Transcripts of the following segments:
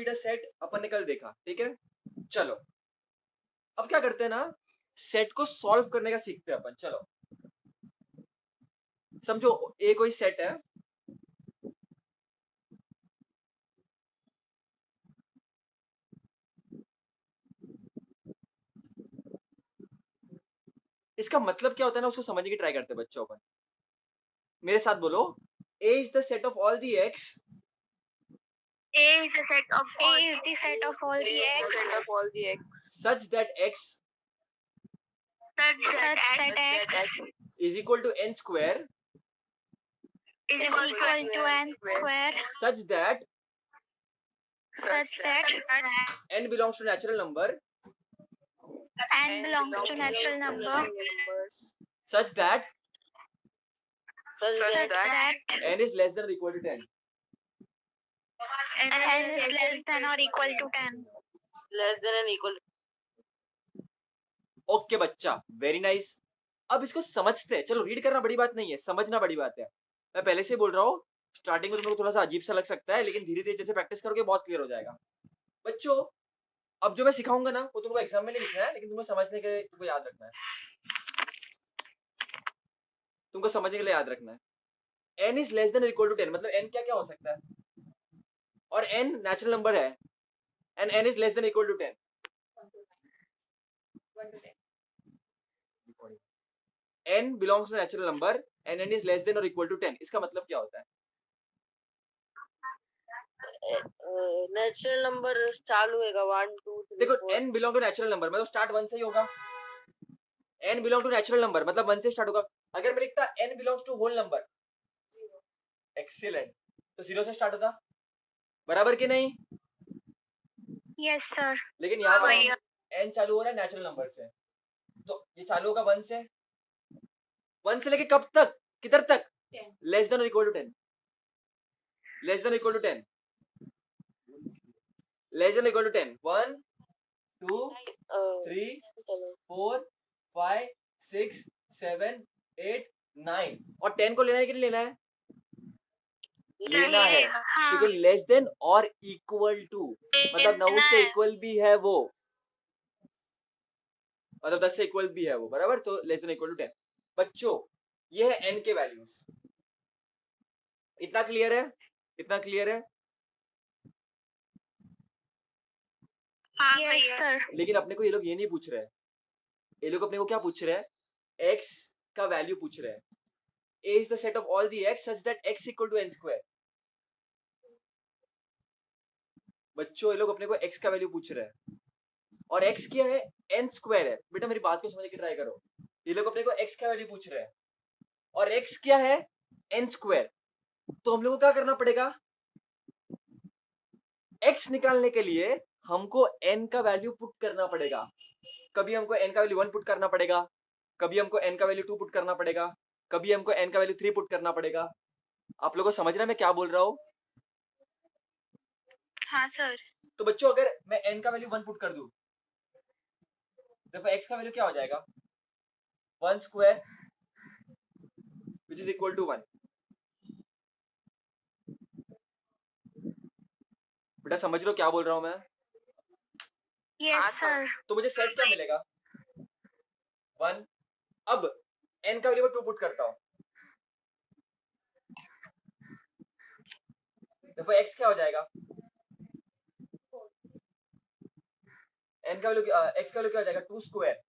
Need a set, अपन ने कल देखा, ठीक है। चलो अब क्या करते हैं ना, सेट को सॉल्व करने का सीखते हैं अपन। चलो समझो ए कोई सेट है, इसका मतलब क्या होता है ना, उसको समझने की ट्राई करते हैं बच्चों। अपन मेरे साथ बोलो, A is the set of all the x, A is the set of all the x such that x such that x is equal to n square, is equal to n square such that n n belongs to natural number, belongs to natural numbers such that such that n is less than or equal to 10. n is less than or equal to 10. less than and equal. Okay बच्चा, very nice. अब इसको समझते हैं। चलो read करना बड़ी बात नहीं है, समझना बड़ी बात है। मैं पहले से बोल रहा हूँ, स्टार्टिंग में तुम लोग को थोड़ा सा अजीब सा लग सकता है, लेकिन धीरे धीरे जैसे प्रैक्टिस करोगे बहुत क्लियर हो जाएगा बच्चों। अब जो मैं सिखाऊंगा ना वो तुमको एग्जाम में नहीं लिखना है, लेकिन तुम्हें समझने के लिए तुमको याद रखना है, तुमको समझने के लिए याद रखना है। n is less than equal to 10, मतलब n क्या क्या हो सकता है, और n नेचुरल नंबर है, and n is less than equal to 10। n belongs to natural number and n is less than or equal to 10, इसका मतलब क्या होता है? नेचुरल नंबर स्टार्ट होएगा 1 2 3 देखो 4। n belong to natural number मतलब start 1 से ही होगा। n belong to natural number मतलब 1 से स्टार्ट होगा। अगर मैं लिखता n belongs to whole number, excellent, तो 0 से स्टार्ट होता, बराबर कि नहीं? Yes sir. लेकिन यहाँ पर n चालू हो रहा है नेचुरल नंबर से, तो ये चालू होगा 1 से। 1 से लेके कब तक, किधर तक? लेस देन और equal to 10, less than equal to 10, less than equal to 10, 1 2 3 4 5 6 7 8 9, और 10 को लेना है कि नहीं लेना है? लेना है, क्योंकि लेस देन और इक्वल टू मतलब 9 से इक्वल भी है वो, मतलब 10 से इक्वल भी है वो, बराबर। तो लेस देन इक्वल टू 10। बच्चों ये है n के वैल्यूज, इतना क्लियर है? इतना क्लियर है? Yes sir. लेकिन अपने को ये लोग ये नहीं पूछ रहे हैं, ये लोग अपने को क्या पूछ रहे हैं? x का वैल्यू पूछ रहे हैं। a is the set of all the x such that x equal to n square। बच्चों ये लोग अपने को x का वैल्यू पूछ रहे हैं, और x क्या है? n स्क्वायर है। बेटा मेरी बात को समझने की ट्राई करो, ये लोग अपने को x का वैल्यू पूछ रहे हैं, और x क्या है? n square. तो हम लोग को क्या करना पड़ेगा? x निकालने के लिए हमको n का वैल्यू पुट करना पड़ेगा। कभी हमको n का वैल्यू 1 पुट करना पड़ेगा, कभी हमको n का वैल्यू 2 पुट करना पड़ेगा, कभी हमको n का वैल्यू 3 पुट करना पड़ेगा। आप लोगों को समझ रहा है मैं क्या बोल रहा हूँ? हाँ सर। तो बच्चों अगर मैं n का वैल्यू 1 पुट कर दूं, तो x का वैल्यू क्या हो जाएगा? 1 square which is equal to 1। बेटा समझ लो क्या बोल रहा हूं मैं? Yes sir. तो मुझे सेट क्या मिलेगा? 1। अब n का वैल्यू 2 पुट करता हूं, देखो x क्या हो जाएगा? n का वैल्यू x का वैल्यू क्या हो जाएगा? 2 स्क्वायर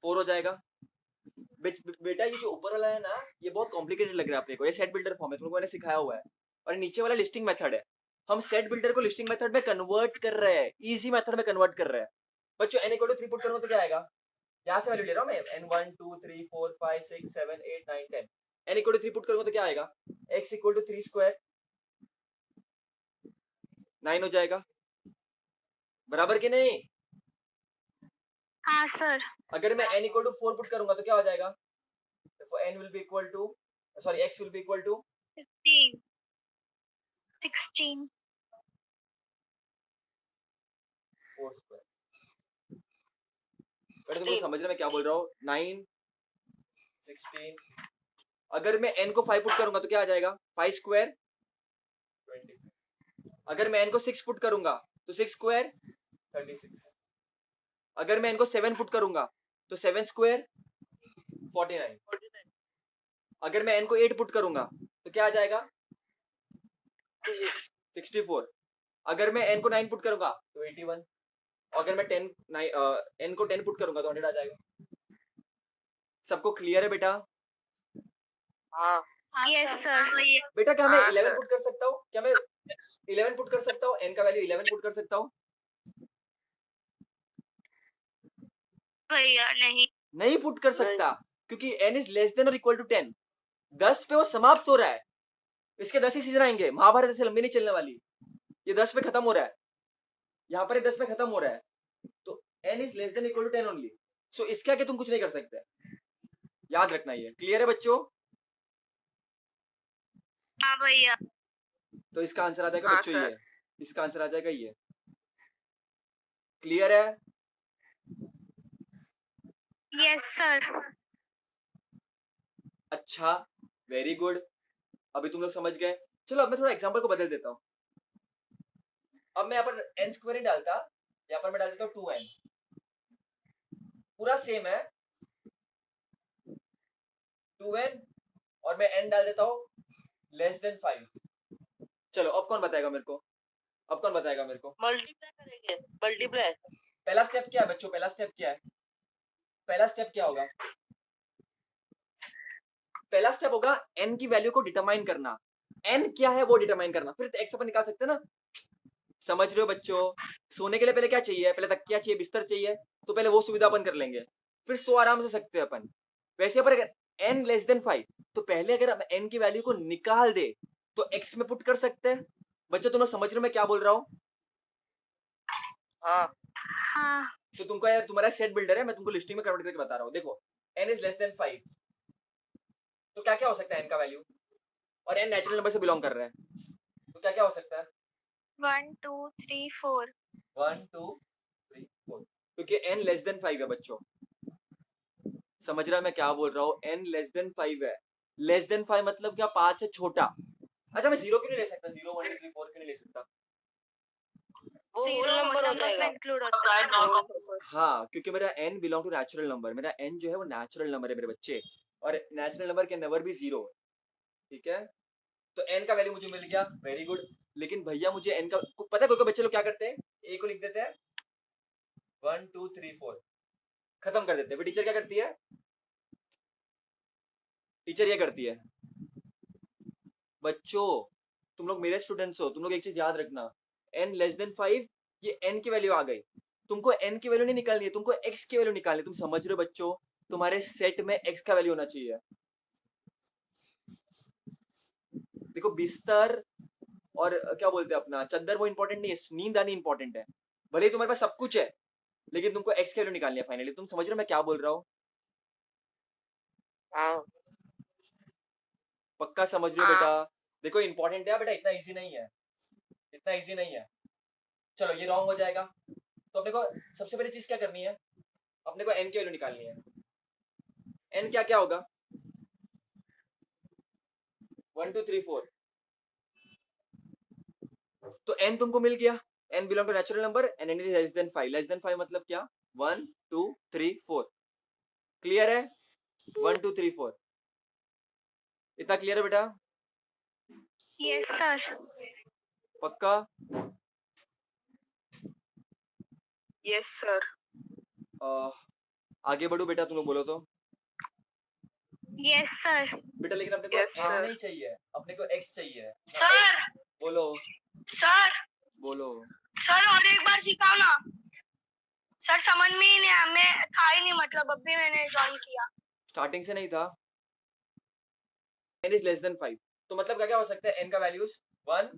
4 हो जाएगा। बेटा ये जो ऊपर वाला है ना, ये बहुत कॉम्प्लिकेटेड लग रहा है अपने को, ये सेट बिल्डर फॉर्म है, तुम लोगों को मैंने सिखाया हुआ है, और नीचे वाला लिस्टिंग मेथड है। हम सेट बिल्डर को लिस्टिंग मेथड में कन्वर्ट कर रहे हैं, इजी मेथड में कन्वर्ट कर रहे हैं। बच्चों n इक्वल टू 3 पुट करूंगा तो क्या आएगा? यहाँ से वैल्यू ले रहा हूं मैं, n 1 2 3 4 5 6 7 8 9 10, n equal to 3 put करूंगा तो क्या आएगा? x इक्वल टू 3 स्क्वायर 9 हो जाएगा, बराबर कि नहीं? हाँ सर। अगर मैं n इक्वल टू 4 पुट करूंगा तो क्या हो जाएगा? n will be equal to, sorry, x will be equal to 16 4 square. बेटा तुमको समझ रहे मैं क्या बोल रहा हूँ? 9 16, अगर मैं n को 5 पुट करूंगा तो क्या आ जाएगा? 5 स्क्वायर अगर मैं n को 6 पुट करूंगा तो 6 स्क्वायर 36। अगर मैं n को 7 पुट करूंगा तो 7 स्क्वायर 49। अगर मैं n को 8 पुट करूंगा तो क्या आ जाएगा 64। अगर मैं n को 9 पुट करूंगा तो 81। अगर मैं 10 n को 10 पुट करूंगा तो 100 आ जाएगा। सबको क्लियर है बेटा? हाँ यस सर। बेटा क्या मैं हाँ, 11 sir. पुट कर सकता हूँ? क्या मैं 11 पुट कर सकता हूँ? n का वैल्यू 11 पुट कर सकता हूँ? भैया नहीं। नहीं पुट कर सकता, क्योंकि n इज लेस देन और इक्वल टू 10। 10 पे वो समाप्त हो रहा है। इसके 10 ही सीजन आएंगे, महाभारत ऐसे लंबी नहीं चलने वाली। ये 10 पे खत्म हो रहा है, यहाँ पर ये 10 पे खत्म हो रहा है, तो n is less than equal to 10 only. So इसके आगे तुम कुछ नहीं कर सकते, याद रखना। ये क्लियर है बच्चों? हाँ भैया। तो इसका आंसर आ जाएगा हाँ, बच्चों sir. ये, इसका आंसर आ जाएगा ये। क्लियर है? Yes sir. अच्छा, वेरी गुड। अभी तुम लोग समझ गए। चलो अब मैं थोड़ा एग्जांपल को बदल देता हूँ। अब मैं यहाँ पर n स्क्वायर नहीं डालता, यहाँ पर मैं डाल देता हूँ 2n। पूरा सेम है 2n, और मैं n डाल देता हूँ लेस देन 5। चलो अब कौन बताएगा मेरे को? अब कौन बताएगा मेरे को? मल्टीप्लाई करेंगे, मल्टीप्लाई. पहला स्टेप क्या है बच्चों? पहला स्टेप क्या है? पहला स्टेप क्या होगा? पहला स्टेप होगा n की वैल्यू को डिटरमाइन करना। n क्या है वो डिटरमाइन करना, फिर x अपन निकाल सकते हैं ना। समझ रहे हो बच्चों? सोने के लिए पहले क्या चाहिए? पहले तकिया चाहिए, बिस्तर चाहिए, तो पहले वो सुविधा अपन कर लेंगे, फिर सो आराम से सकते हैं अपन। वैसे पर अगर n लेस देन 5, तो पहले अगर हम n की वैल्यू को निकाल दे तो x में पुट कर सकते हैं। बच्चों तुम लोग समझ रहे हो मैं क्या बोल रहा हूँ? हाँ. हाँ। तो तुमको यार, तुम्हारा सेट बिल्डर है, मैं तुमको लिस्टिंग में कन्वर्ट करके बता रहा हूँ। देखो n इज लेस देन 5, तो क्या क्या हो सकता है n का वैल्यू? और n नेचुरल नंबर से बिलोंग कर रहा है, तो क्या क्या हो सकता है? 1 2 3 4। 1 2 3 4, क्योंकि n लेस देन 5 है बच्चों। समझ रहा मैं क्या बोल रहा हूँ? n लेस देन 5 है। लेस देन 5 मतलब क्या? 5 से छोटा। अच्छा, मैं 0 क्यों नहीं ले सकता? 0 1 2 3 4 क्यों नहीं ले सकता? वो होल नंबर हो जाएगा. इंक्लूड होता है। हाँ, क्योंकि मेरा n belong to natural number. मेरा n जो है वो नेचुरल नंबर है मेरे बच्चे, और natural number can never be 0। ठीक है, तो n का वैल्यू मुझे मिल गया, वेरी गुड। लेकिन भैया मुझे n का पता है, कोई कोई बच्चे लोग क्या करते हैं? a को लिख देते हैं 1 2 3 4, खत्म कर देते हैं। फिर टीचर क्या करती है? टीचर ये करती है, बच्चों तुम लोग मेरे स्टूडेंट्स हो, तुम लोग एक चीज याद रखना, n लेस देन 5, ये n की वैल्यू आ गई। तुमको n की वैल्यू नहीं निकालनी है, तुमको x की वैल्यू निकालनी है। तुम समझ रहे हो बच्चों? तुम्हारे सेट में x का वैल्यू होना चाहिए। देखो बिस्तर और क्या बोलते हैं अपना चद्दर, वो इंपॉर्टेंट नहीं है, नींद आनी इंपॉर्टेंट है। भले ही तुम्हारे पास सब कुछ है, लेकिन तुमको x की वैल्यू निकालनी है फाइनली। तुम समझ रहे हो मैं क्या बोल रहा हूँ? हाँ. पक्का समझ रहे हो बेटा? देखो इंपॉर्टेंट है बेटा, इतना इजी नहीं है, इतना इजी नहीं है। चलो ये रॉन्ग हो जाएगा, तो अपने को सबसे पहली चीज क्या करनी है? अपने को n की वैल्यू निकालनी है। n क्या क्या होगा? 1 2 3 4, तो n तुमको मिल गया। n belong to natural number and n is less than 5। Less than 5 मतलब क्या? 1 2 3 4। क्लियर है? 1 2 3 4, इतना क्लियर है बेटा? Yes sir. पक्का? Yes sir. आगे बढ़ो बेटा, तुम लोग बोलो तो। Yes sir. बेटा लेकिन अपने को Yes, n sir. नहीं चाहिए, अपने को x चाहिए। सर। बोलो सर। बोलो। सर और एक बार सिखाओ ना। सर समझ में ही नहीं आया, मैं था ही नहीं, मतलब अभी मैंने ज्वाइन किया। स्टार्टिंग से नहीं था? n इज लेस देन 5, तो मतलब क्या क्या हो सकता है n का values? 1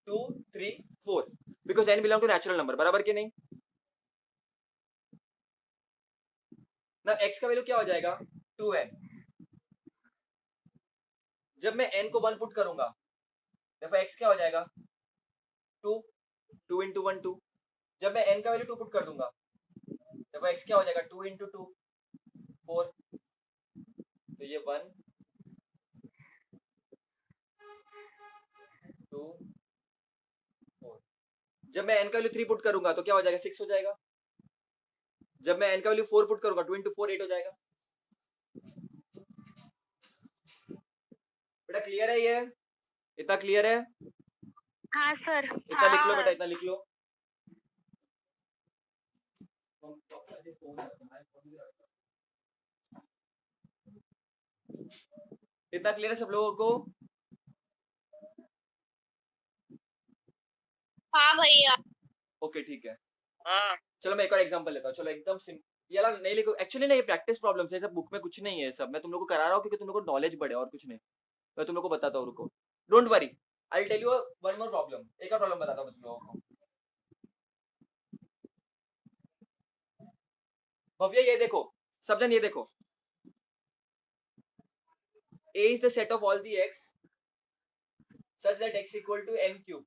2 3 4, because n belong to natural number, बराबर कि नहीं? ना x का वैल्यू क्या हो जाएगा? 2n। जब मैं n को 1 पुट करूंगा, देखो x क्या हो जाएगा? 2, 2 इंटू 1 2। जब मैं n का वैल्यू 2 पुट कर दूंगा, देखो x क्या हो जाएगा? 2 इंटू 2 4, तो ये 1 2 4। जब मैं n का वैल्यू 3 पुट करूंगा तो क्या हो जाएगा 6 हो जाएगा। जब मैं n का वैल्यू 4 पुट करूंगा 2 into 4 8 हो जाएगा। बेटा क्लियर है ये? इतना क्लियर है? हाँ सर। इतना लिख लो बेटा, इतना लिख लो। इतना क्लियर है सब लोगों को? हाँ भैया। ओके ठीक है। हाँ चलो मैं एक और एग्जांपल लेता हूँ। चलो एकदम ये वाला नहीं लिखो, एक्चुअली ना ये प्रैक्टिस प्रॉब्लम्स है, सब बुक में कुछ नहीं है, सब मैं तुम लोग को करा रहा हूँ क्योंकि तुम लोग को नॉलेज बढ़े और कुछ नहीं। मैं तुम लोग को बताता हूँ, रुको, don't worry, I will tell you one more problem. एक और प्रॉब्लम बताता हूँ तुम लोगों को। भव्य ये देखो, सब जन ये देखो, A is the set of all the x such that x equal to n cube,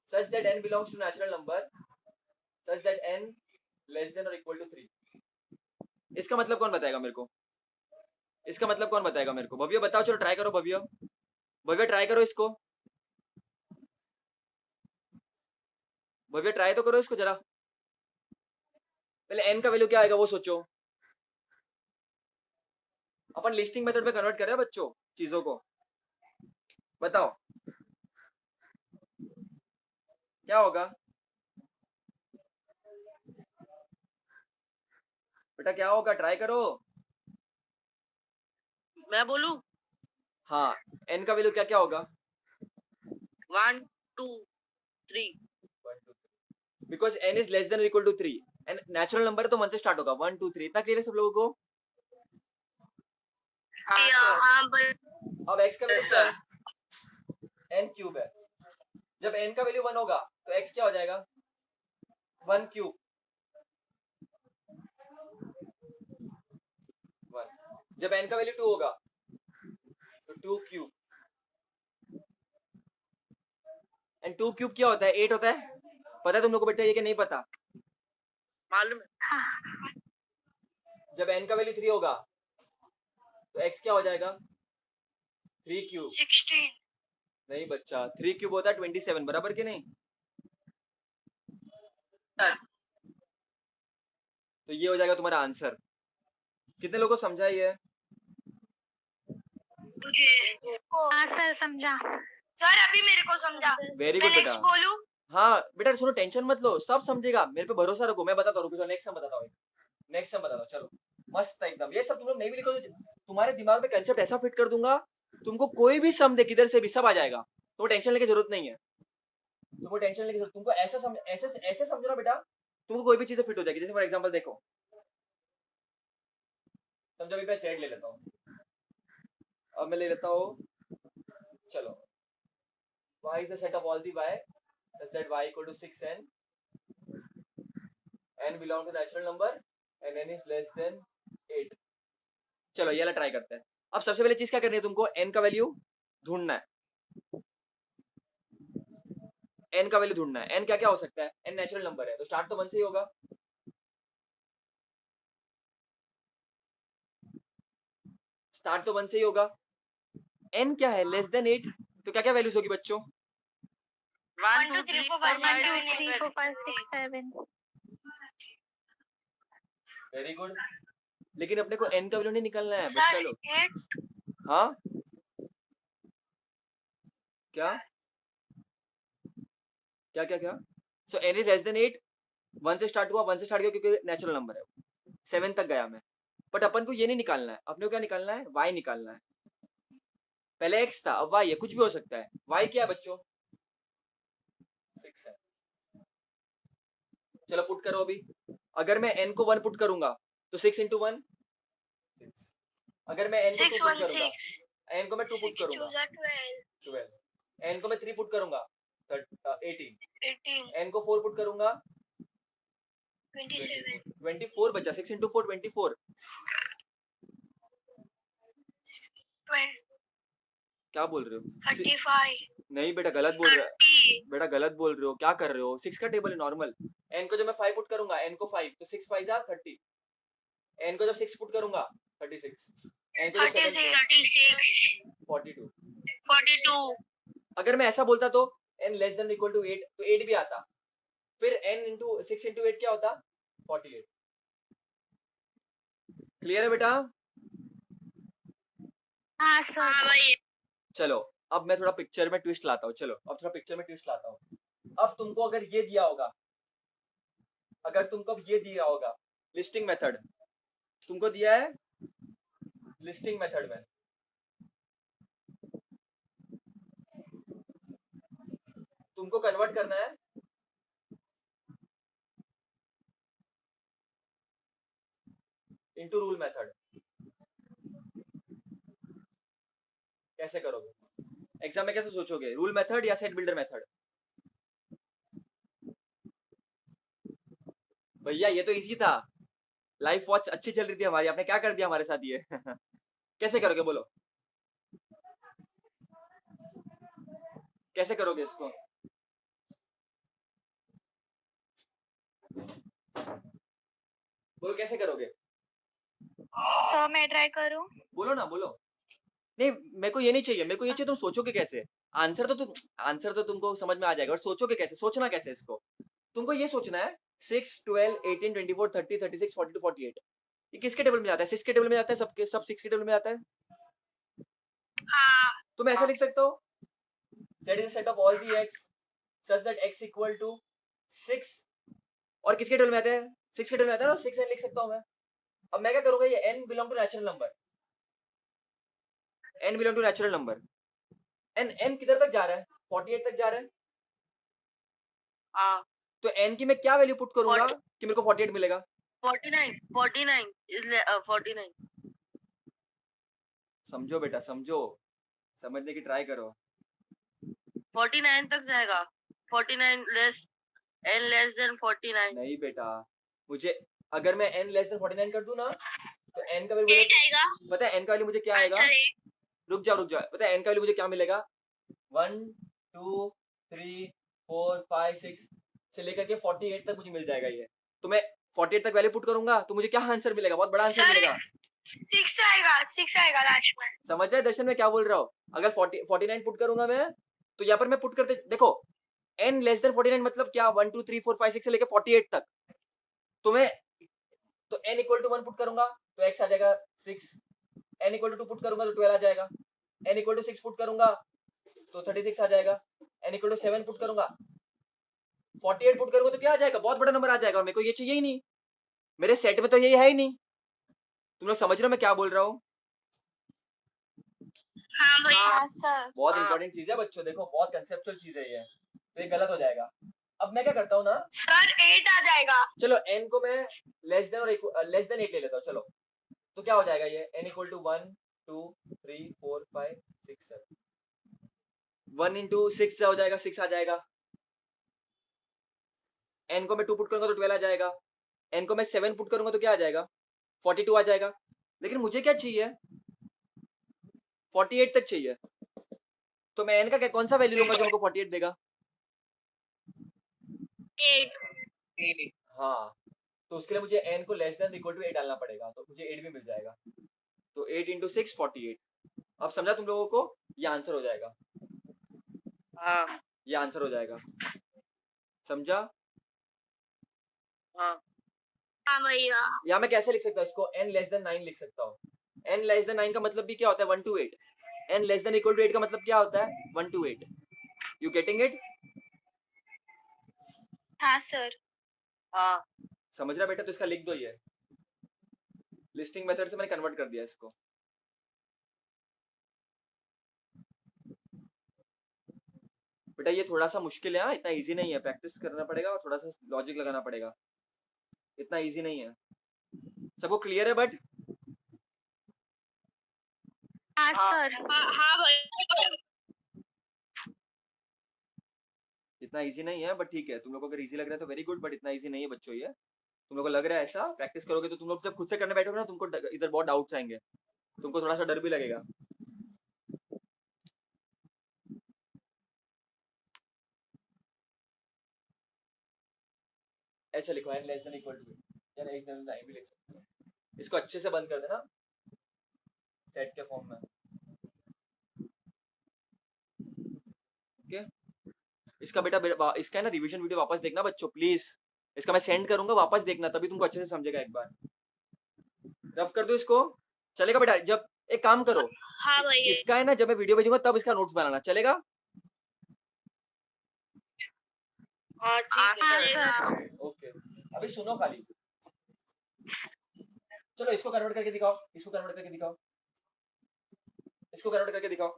such that n belongs to natural number, such that n less than or equal to 3। इसका मतलब कौन बताएगा मेरे को? इसका मतलब कौन बताएगा मेरे को? भव्य बताओ, चलो ट्राई करो भव्य, भव्य ट्राई करो इसको, भव्य ट्राई तो करो इसको जरा। पहले n का वैल्यू क्या आएगा वो सोचो। अपन लिस्टिंग मेथड में कन्वर्ट कर रहे हैं बच्चों चीजों को, बताओ क्या होगा बेटा, क्या होगा? ट्राई करो। मैं बोलूं? हाँ, n का वैल्यू क्या क्या होगा? 1 2 3। Because n is less than equal to 3 and natural number है तो 1 से स्टार्ट होगा, 1 2 3। इतना क्लियर है सब लोगों को? हाँ सर। हाँ अब x का वैल्यू क्या है? n क्यूब है। जब n का वैल्यू 1 होगा तो x क्या हो जाएगा? 1 क्यूब। 1। जब n का वैल्यू 2 होगा तो 2 क्यूब। एंड 2 क्यूब क्या होता है? 8 होता है। पता है तुम लोग को बेटा ये कि नहीं पता? मालूम है। जब n का वैल्यू 3 होगा तो x क्या हो जाएगा? 3 क्यूब। 16। नहीं बच्चा, 3 क्यूब होता है 27, बराबर कि नहीं? तो ये हो जाएगा तुम्हारा आंसर। कितने लोगों को समझा ये? तुझे हाँ सर समझा। सर अभी मेरे को समझा। वेरी मैं गुड नेक्स्ट बेटा। बोलूं? हाँ बेटा सुनो, टेंशन मत लो, सब समझेगा, मेरे पे भरोसा रखो। मैं बताता हूँ, रुको नेक्स्ट सम बताता हूँ, नेक्स्ट सम बताता हूँ। चलो मस्त है एकदम। ये सब तुम लोग नहीं भी लिखो तो तुम्हारे दिमाग में कंसेप्ट ऐसा फिट कर दूंगा, तुमको कोई भी सम दे किधर से भी सब आ जाएगा। तो टेंशन लेने की जरूरत नहीं है, तुमको टेंशन लेने की जरूरत, तुमको ऐसा समझ, ऐसे समझो ना बेटा, तुमको कोई भी चीज फिट हो जाएगी। जैसे फॉर एग्जांपल देखो, समझो अभी मैं सेट ले लेता हूँ, अब मैं ले लेता हूँ, चलो y is the set of all the y such that y equal to 6n, n belong to natural number and n is less than 8। चलो ये वाला ट्राई करते हैं। अब सबसे पहले चीज क्या करनी है तुमको? n का वैल्यू ढूंढना है। n का वैल्यू ढूंढना है। n क्या क्या हो सकता है? n नेचुरल नंबर है तो स्टार्ट तो 1 से ही होगा। स्टार्ट तो 1 से ही होगा। n क्या है? Less than 8। तो क्या क्या वैल्यूज होगी बच्चों? 1 2 3 4 5 6 7। Very good. लेकिन अपने को n का वैल्यू नहीं निकालना है सर बच्चा लोग। 8। हाँ क्या क्या क्या क्या? सो n इज लेस देन 8। 1 से स्टार्ट हुआ, 1 से स्टार्ट किया क्योंकि नेचुरल नंबर है। 7 तक गया मैं, बट अपन को ये नहीं निकालना है, अपने को क्या निकालना है? y निकालना है। पहले x था, अब y है, कुछ भी हो सकता है। y क्या है बच्चों? 6 है। चलो पुट करो अभी। अगर मैं n को 1 पुट करूंगा तो 6 into 1 6। अगर मैं n को 2 पुट करूंगा, n को मैं 2 पुट करूंगा 12। n को मैं 3 पुट करूंगा 18। n को 4 पुट करूंगा 24 बचा। 6 into 4 24। क्या बोल रहे हो? 35। नहीं बेटा गलत बोल रहे हो, बेटा गलत बोल रहे हो, क्या कर रहे हो? 6 का टेबल है नॉर्मल। n को जब मैं 5 पुट करूंगा, n को 5 तो 6 5 जा 30। n को जब 6 पुट करूंगा 36। n को जब 7 36 42। 42। अगर मैं ऐसा बोलता तो n less than equal to 8 तो 8 भी आता, फिर n इंटू 6 इंटू 8 क्या होता 48। क्लियर है बेटा? हाँ हाँ सर। भाई। चलो अब मैं थोड़ा पिक्चर में ट्विस्ट लाता हूँ, चलो अब थोड़ा पिक्चर में ट्विस्ट लाता हूँ। अब तुमको अगर ये दिया होगा, अगर तुमको अब ये दिया होगा लिस्टिंग मेथड, तुमको दिया है लिस्टिंग मेथड में, तुमको कन्वर्ट करना है इनटू रूल मेथड। कैसे करोगे एग्जाम में, कैसे सोचोगे, रूल मेथड या सेट बिल्डर मेथड? भैया ये तो इजी था, लाइफ वॉच अच्छी चल रही थी हमारी, आपने क्या कर दिया हमारे साथ ये कैसे करोगे बोलो, कैसे करोगे इसको? बोलो कैसे करोगे, सर मैं ट्राई करूँ? बोलो ना बोलो। नहीं मेरे को ये नहीं चाहिए, मेरे को ये चाहिए तुम सोचोगे कैसे। आंसर तो तुमको समझ में आ जाएगा, और सोचोगे कैसे, सोचना कैसे इसको। तुमको ये सोचना है 6 12 18 24 30 36 42 48 ये किसके टेबल में जाता है, 6 के टेबल में जाता है, सबके सब 6 के टेबल में जाता है। हाँ तुम ऐसा लिख सकते हो, z is a set of all the x such that x equal to 6, और किसके टेबल में आता है, 6 के टेबल में आता है ना, 6n लिख सकता हूं मैं। अब मैं क्या करूंगा, ये n belong to natural number, n belong to natural number, n किधर तक जा रहा है, 48 तक जा रहा है। हाँ तो n की मैं क्या वैल्यू पुट करूंगा कि मेरे को 48 मिलेगा? 49 is 49। समझो बेटा समझो, समझने की ट्राई करो। 49 तक जाएगा। 49 लेस n लेस देन 49। नहीं बेटा, मुझे अगर मैं n लेस देन 49 कर दूं ना, तो n का वैल्यू मुझे आएगा पता है, n का वैल्यू मुझे क्या आएगा, रुक जाओ, पता है n का वैल्यू मुझे क्या मिलेगा, 1 2 3 4 5 6 से लेकर के 48 तक मुझे मिल जाएगा ये। तो मैं 48 तक वैल्यू पुट करूंगा तो मुझे क्या आंसर मिलेगा, बहुत बड़ा आंसर मिलेगा। 6 आएगा लास्ट में। समझ रहे दर्शन में क्या बोल रहा हूँ? अगर 49 पुट करूंगा मैं, तो यहाँ पर मैं पुट करते देखो, n लेस देन 49 मतलब क्या, 1 2 3 4 5 6 से लेकर 48 तक। तो मैं तो n इक्वल टू 1 पुट करूंगा तो x आ जाएगा 6, n इक्वल टू 2 पुट करूंगा तो 12 आ जाएगा, n इक्वल टू 6 पुट करूंगा तो 36 आ जाएगा, n इक्वल टू 7 पुट करूंगा 48 पुट करूंगा तो क्या आ जाएगा, बहुत बड़ा नंबर आ जाएगा, और मेरे को ये चाहिए ही नहीं, मेरे सेट में तो ये है ही नहीं। तुम लोग समझ रहे हो मैं क्या बोल रहा हूँ? हाँ भैया। हाँ सर। बहुत इंपॉर्टेंट चीज है बच्चों, देखो बहुत कंसेप्चुअल चीज है ये, तो ये गलत हो जाएगा। अब मैं क्या करता हूँ ना, सर 8 आ जाएगा। चलो n को मैं लेस देन और लेस देन 8 ले लेता हूँ, चलो तो क्या हो जाएगा ये, n इक्वल टू 1 2 3 4 5 6 7, 1 इंटू 6 हो जाएगा, 6 आ जाएगा, n को मैं 2 पुट करूंगा तो 12 आ जाएगा, n को मैं 7 पुट करूंगा तो क्या आ जाएगा, 42 आ जाएगा। लेकिन मुझे क्या चाहिए, 48 तक चाहिए, तो मैं n का कौन सा वैल्यू लूंगा जो हमको 48 देगा? 8। हाँ, तो उसके लिए मुझे n को लेस देन इक्वल टू 8 डालना पड़ेगा, तो मुझे 8 भी मिल जाएगा, तो 8 इंटू 6 48। अब समझा तुम लोगों को, ये आंसर हो जाएगा, हाँ ये आंसर हो जाएगा, समझा? हाँ हाँ भैया। या मैं कैसे लिख सकता हूँ इसको, n लेस देन 9 लिख सकता हूँ, n लेस देन 9 का मतलब भी क्या होता है, 1 to 8, n less than equal to 8 का मतलब क्या होता है, 1 to 8। You getting it? हाँ सर। हाँ समझ रहा बेटा, तो इसका लिख दो, ये लिस्टिंग मेथड से मैंने कन्वर्ट कर दिया इसको। बेटा ये थोड़ा सा मुश्किल है, इतना इजी नहीं है, प्रैक्टिस करना पड़ेगा और थोड़ा सा लॉजिक लगाना पड़ेगा, इतना इजी नहीं है। सबको क्लियर है? बट हाँ सर। हाँ भैया। इतना इजी नहीं है, बट ठीक है, तुम लोग को अगर इजी लग रहा है तो वेरी गुड, बट इतना इजी नहीं है बच्चों ये। तुम लोग को लग रहा है ऐसा, प्रैक्टिस करोगे तो तुम लोग जब खुद से करने बैठोगे ना, तुमको इधर बहुत डाउट्स आएंगे, तुमको थोड़ा सा डर भी लगेगा। ऐसे लिखो n less than equal to, या लेस देन 9 भी लिख सकते हो, इसको अच्छे से बंद कर देना सेट के फॉर्म में, ओके? इसका बेटा इसका है ना रिवीजन वीडियो वापस देखना बच्चों प्लीज। इसका मैं सेंड करूंगा, वापस देखना, तभी तुमको अच्छे से समझेगा। एक बार रफ कर दो इसको, चलेगा बेटा? जब एक काम करो, हाँ भैया। इसका है ना जब मैं वीडियो भेजूंगा तब इसका नोट्स बनाना, चलेगा? हाँ ठीक हाँ है। सर। ओके, अभी सुनो खाली। चलो इसको कन्वर्ट करके दिखाओ, इसको कन्वर्ट करके दिखाओ, इसको कन्वर्ट करके दिखाओ।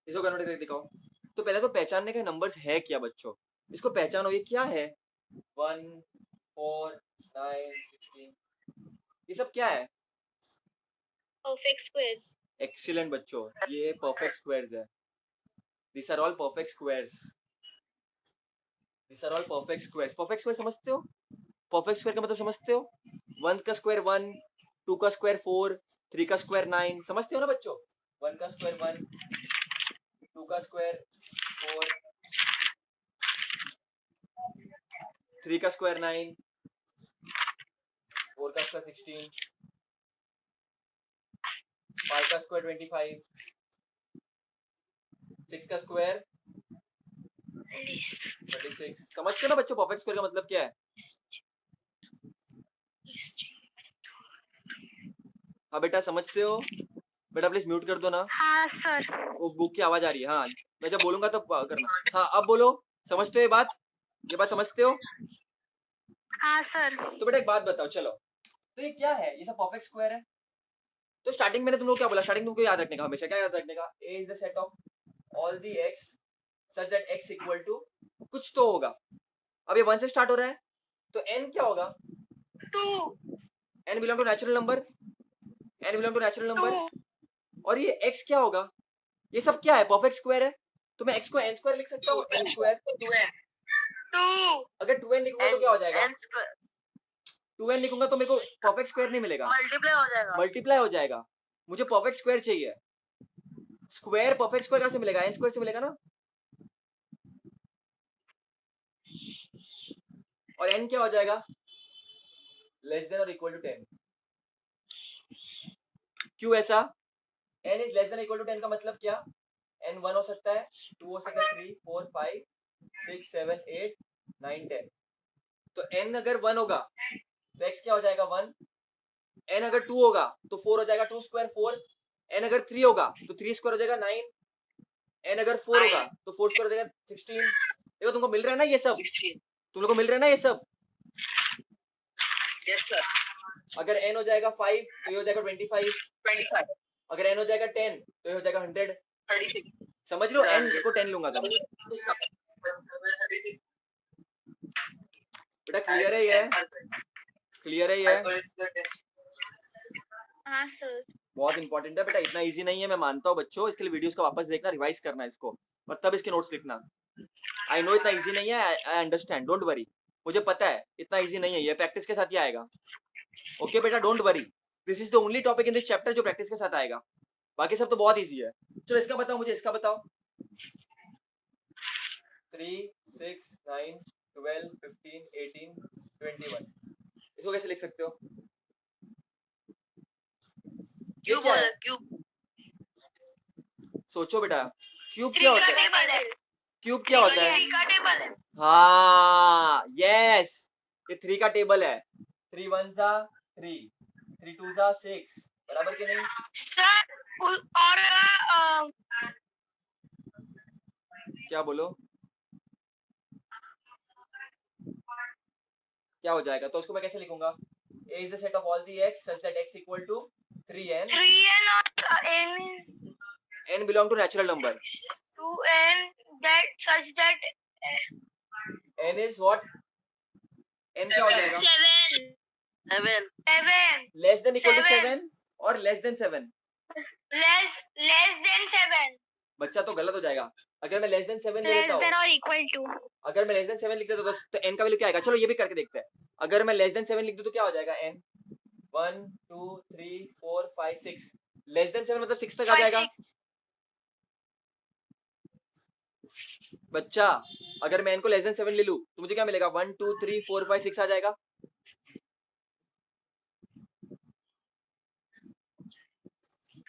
इसको कन्वर्ट करके दिखाओ। तो पहले तो पहचानने के नंबर्स है क्या बच्चों, इसको पहचानो, ये क्या है? 1 4 9 16, ये सब क्या है? Perfect squares. एक्सीलेंट बच्चों, ये परफेक्ट स्क्वायर्स है। This are all perfect squares, this are all perfect squares. Perfect square समझते हो? परफेक्ट स्क्वायर का मतलब समझते हो? 1 का स्क्वायर 1, 2 का स्क्वायर 4, 3 का स्क्वायर 9, समझते हो ना बच्चों? 1 का स्क्वायर 1, 2 का स्क्वायर 4, 3 का स्क्वायर 9, 4 का स्क्वायर 16, 5 का स्क्वायर 25, 6 का स्क्वायर 36। समझते हो ना बच्चों परफेक्ट स्क्वायर का मतलब क्या है? हाँ बेटा समझते हो? बेटा प्लीज म्यूट कर दो ना, हाँ सर। वो बुक की आवाज आ रही है। हाँ मैं जब बोलूंगा तब करना। हाँ अब बोलो, समझते हो ये बात? ये बात समझते हो? हाँ सर। तो बेटा एक बात बताओ, चलो तो ये क्या है? ये सब परफेक्ट स्क्वायर है। तो स्टार्टिंग मैंने तुम लोग क्या बोला? स्टार्टिंग तुमको याद रखने का, हमेशा क्या याद रखने का? A is the set of all the x such that x equal to कुछ तो होगा। अब ये 1 से स्टार्ट हो रहा है, तो n क्या होगा? 2 n belong to natural number, n belong to natural 2 number. और ये x क्या होगा? ये सब क्या है? परफेक्ट स्क्वायर है। तो मैं x को n स्क्वायर लिख सकता हूँ, n स्क्वायर। 2 अगर 2n लिखूंगा तो क्या हो जाएगा? 2n लिखूंगा तो मेरे को परफेक्ट स्क्वायर नहीं मिलेगा, मल्टीप्लाई हो जाएगा। मल्टीप्लाई हो जाएगा। मुझे परफेक्ट स्क्वायर चाहिए। स्क्वायर परफेक्ट स्क्वायर कहाँ से मिलेगा? n स्क्वायर से मिलेगा ना। और n क्या हो जाएगा? लेस देन और इक्वल टू 10। क्यों ऐसा? n is less than equal to 10 का मतलब क्या? n 1 हो सकता है, 2 हो सकता है, 3 4 5 6 7 8 9 10। तो n अगर 1 होगा तो x क्या हो जाएगा? 1। n अगर 2 होगा तो 4 हो जाएगा, 2 स्क्वायर 4। n अगर 3 होगा तो 3 स्क्वायर हो जाएगा 9। n अगर 4 होगा तो 4 स्क्वायर हो जाएगा 16। देखो तुमको मिल रहा है ना ये सब? तुम लोग को मिल रहा है ना ये सब? Yes sir. अगर n हो जाएगा 5 तो ये हो जाएगा 25। अगर n हो जाएगा 10 तो ये हो जाएगा 100। 36 समझ लो, n को 10 लूंगा तो मैं। बेटा क्लियर है ये? क्लियर है ये? हाँ सर। बहुत इंपॉर्टेंट है बेटा, इतना इजी नहीं है मैं मानता हूँ बच्चों। इसके लिए वीडियोस का वापस देखना, रिवाइज करना इसको, और तब इसके नोट्स लिखना। आई नो इतना इजी नहीं है, आई अंडरस्टैंड, डोंट वरी। मुझे पता है इतना इजी नहीं है, ये प्रैक्टिस के साथ ही आएगा। ओके बेटा, don't worry. This is the only topic in this chapter जो प्रैक्टिस के साथ आएगा। बाकी सब तो बहुत इजी है। चलो इसका बताओ मुझे, इसका बताओ। 3 6 9 12 15 18 21, इसको कैसे लिख सकते हो? ये क्या है? क्यूब सोचो बेटा, क्यूब 3 क्या का होता है? टेबल है। क्यूब क्या होता है? 3 का टेबल है। हाँ यस, ये 3 का टेबल है। 3 1 जा 3, 3 2 जा 6, बराबर के नहीं? सर और क्या बोलो, क्या हो जाएगा? तो उसको मैं कैसे लिखूंगा? A is the set of all the x such that x equal to 3n. 3n और n n belong to natural number. 2n that such that n is what? n क्या हो जाएगा? 7 Less than equal to Seven. 7 और less than 7? less than 7 बच्चा तो गलत हो जाएगा। अगर मैं लेस देन 7 ले लेस लेता देन हूँ, और इक्वल टू। अगर मैं लेस देन 7 लिख देता हूँ तो n का वैल्यू क्या आएगा? चलो ये भी करके देखते हैं। अगर मैं लेस देन 7 लिख दूं तो क्या हो जाएगा? n 1 2 3 4 5 6, लेस देन 7 मतलब 6 तक आ जाएगा। 6 बच्चा अगर मैं n को लेस देन 7 ले लूं तो मुझे क्या मिलेगा 1 2 3 4 5 6 आ जाएगा।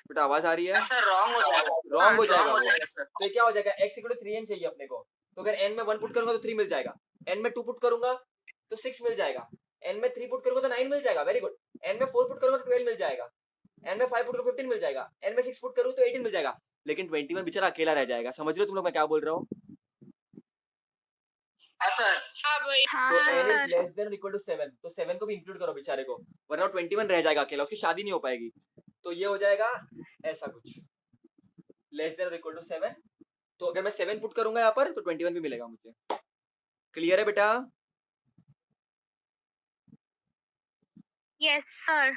बेटा आवाज आ रही है? सर रॉन्ग हो जाएगा। रॉन्ग हो जाएगा रॉन्ग हो वो। जाएगा सर। तो ये क्या हो जाएगा x इक्वल टू 3n चाहिए अपने को। तो अगर n में 1 पुट करूंगा तो 3 मिल जाएगा, n में 2 पुट करूंगा तो 6 मिल जाएगा, n में 3 पुट करूंगा तो 9 मिल जाएगा। Very good. n में 4 पुट करूंगा तो 12 मिल जाएगा, n में 5 पुट करूंगा 15 मिल जाएगा, n में 6 पुट करूं तो 18 मिल जाएगा। लेकिन 21 बेचारा अकेला रह जाएगा। समझ रहे हो तुम लोग मैं क्या बोल रहा हूँ? हाँ सर। हाँ भाई। तो n इज हाँ लेस देन और इक्वल टू 7, तो 7 को भी इंक्लूड करो बेचारे को, वरना 21 रह जाएगा अकेला, उसकी शादी नहीं हो पाएगी। तो ये हो जाएगा ऐसा कुछ, लेस देन और इक्वल टू 7। तो अगर मैं 7 पुट करूंगा यहाँ पर तो 21 भी मिलेगा मुझे। क्लियर है बेटा? Yes sir.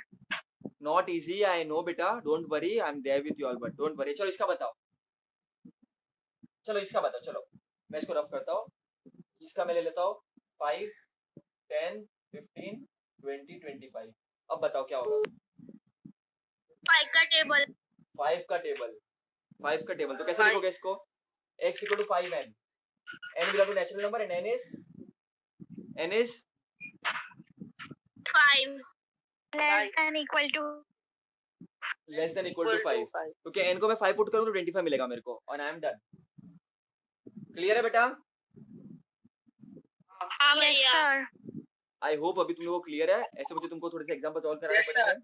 Not easy I know बेटा, don't worry, I am there with you all, but don't worry. चलो इसका बताओ, चलो इसका बताओ, चलो मैं इसको रफ करता हूँ। इसका मैं ले लेता हूँ 5 10 15 20 25। अब बताओ क्या होगा? 5 का टेबल। 5 का टेबल, 5 का टेबल तो कैसे लिखोगे इसको? x equal to 5n, n belong to natural number and n is 5 less than equal to less than equal to 5, क्योंकि n को मैं 5 पुट करूं तो 25 मिलेगा मेरे को, और आई एम डन। क्लियर है बेटा? हाँ भैया। सर। आई होप अभी तुम लोगों को क्लियर है। ऐसे मुझे तुमको थोड़े से एग्जांपल सॉल्व कराने Yes, पड़ेंगे।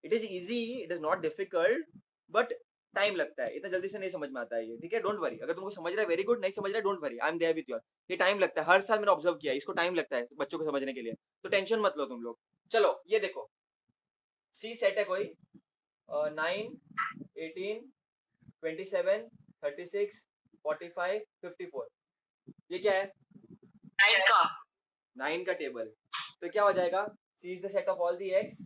It is easy, it is not difficult, but time लगता है, इतना जल्दी से नहीं समझ में आता है ये। ठीक है, डोंट वरी। अगर तुमको समझ रहा है वेरी गुड, नहीं समझ रहा है don't worry, I am there with you. ये टाइम लगता है, हर साल मैंने ऑब्जर्व किया है, इसको टाइम लगता है बच्चों को समझने के लिए, तो टेंशन मत लो तुम लोग। चलो ये देखो, सी सेट है कोई 9 18 27 36 45 54। ये क्या है? 9 का 9 का टेबल। तो क्या हो जाएगा? C is the set of all the x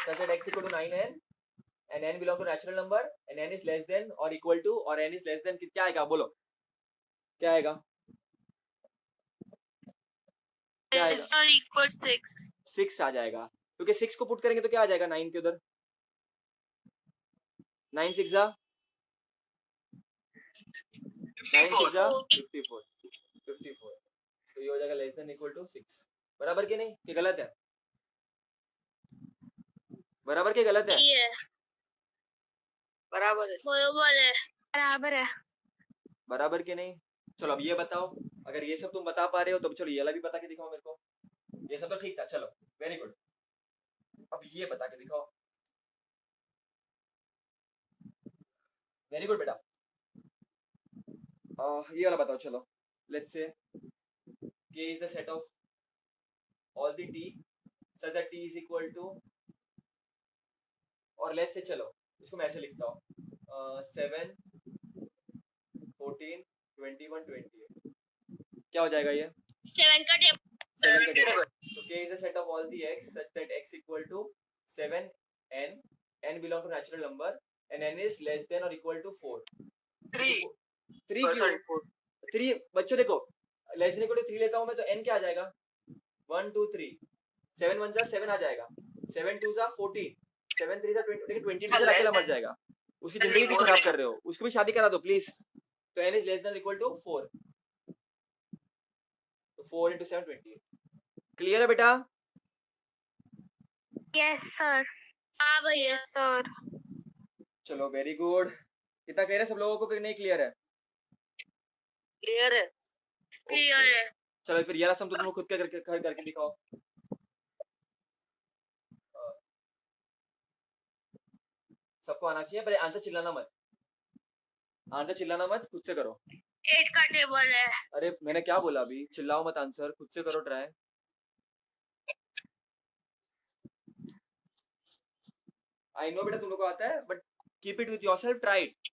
such that x equal to 9n and n belong to natural number and n is less than or equal to, और n is less than क्या आएगा? बोलो क्या आएगा? क्या आएगा? और equal 6। 6 आ जाएगा, क्योंकि 6 को पुट करेंगे तो क्या आ जाएगा 9 के उधर? 9 6 जा 54। तो ये हो जाएगा लेस देन इक्वल टू 6। बराबर के नहीं कि गलत है? बराबर के गलत है? ये बराबर है। बराबर है। बराबर है। बराबर के नहीं? चलो अब ये बताओ, अगर ये सब तुम बता पा रहे हो तो चलो ये वाला भी बता के दिखाओ मेरे को। ये सब तो ठीक था, चलो वेरी गुड। अब ये बता के दिखाओ। वेरी गुड बेटा। ये वाला बताओ। चलो let's say k is the set of all the t such that t is equal to, और लेट्स से चलो इसको मैं ऐसे लिखता हूँ 7 14 21 28। क्या हो जाएगा ये? 7 का टेबल। 7 का टेबल। तो k is the set of all the x such that x equal to 7 n belong to natural number and n is less than or equal to 4। 3 3 क्यों? 3 बच्चों देखो, लेस देन इक्वल टू 3 लेता हूं मैं तो n क्या आ जाएगा? 1 2 3 7 1 जा 7 आ जाएगा, 7 2 जा 14, 7 3 जा 20। लेकिन 22 जा अकेला मर जाएगा, उसकी जिंदगी भी खराब कर रहे हो, उसको भी शादी करा दो प्लीज। तो n is less than equal to 4, तो 4 into 7 28। क्लियर है बेटा? Yes sir. हाँ भैया। सर। चलो वेरी गुड। कितना क्लियर है सब लोगों को कि नहीं क्लियर है? क्लियर है। क्लियर है। चलो फिर ये वाला सम तो तुम लोग खुद के करके दिखाओ। सबको आना चाहिए, पर आंसर चिल्लाना मत, आंसर चिल्लाना मत, खुद से करो। 8 का टेबल है। अरे मैंने क्या बोला अभी? चिल्लाओ मत, आंसर खुद से करो ट्राई। आई नो बेटा तुम लोग को आता है, but keep it with yourself, try it.